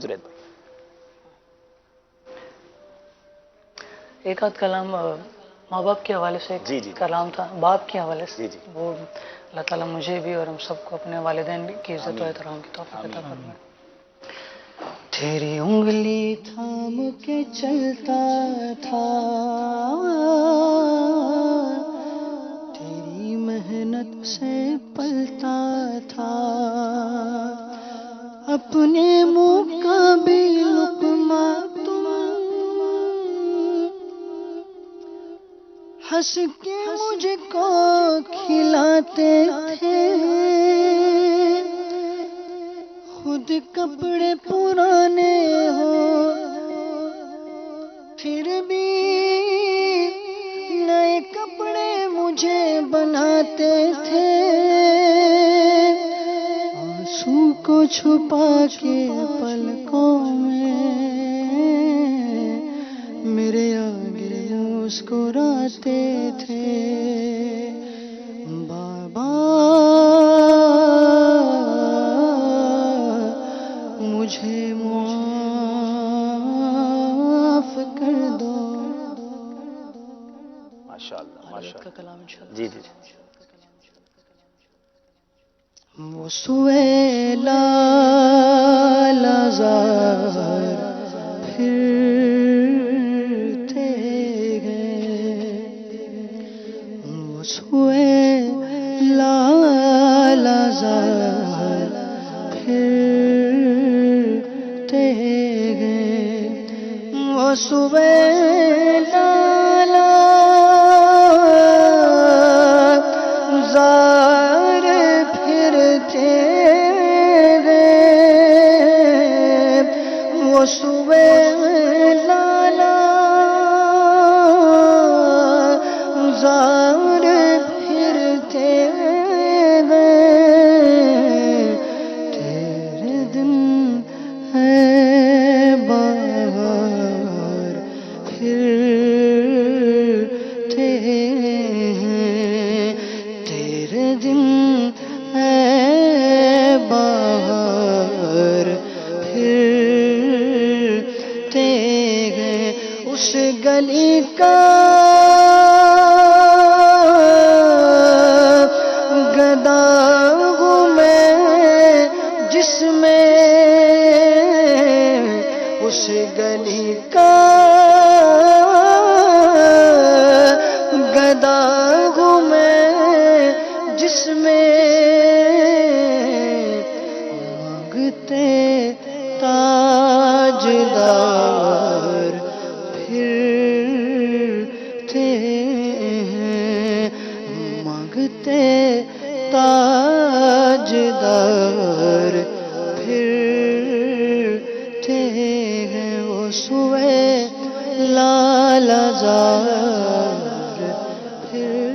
जुनैद भाई। एक आध कलाम माँ बाप के हवाले से जी, जी। एक कलाम था, बाप के हवाले से। जी, जी। वो अल्लाह ताला मुझे भी और हम सबको अपने वालिदैन की इज्जत और एहतराम की तौफीक अता फरमाए। तेरी उंगली थाम के चलता था, तेरी मेहनत से पलता था, अपने मुंह का भी लुक़मा तुम हंस के मुझको खिलाते थे, खुद कपड़े पुराने हो फिर भी नए कपड़े मुझे बनाते थे, आंसू को छुपा के पलकों में मेरे आगे मुस्कुराते थे। बाबा मुझे माफ कर दो। माशाअल्लाह, माशाअल्लाह का कलाम इंशाअल्लाह। जी, जी। वो सुएला लाज़ार फिरते गए, वो सुएला लाज़ार फिरते गए, वो सुएला लाज़ार फिरते गए, वो सुएला लाज़ार फिरते गए, तेरे दिन है बाहर फिरते हैं, तेरे दिन है बाहर फिरते हैं। उस गली का गदा हूँ मैं जिसमें, उस गली का गदा हूँ मैं जिसमें मांगते ताजदार फिरते हैं, मांगते ताजदार फिरते हैं, वो सुएला लाज़ार फिर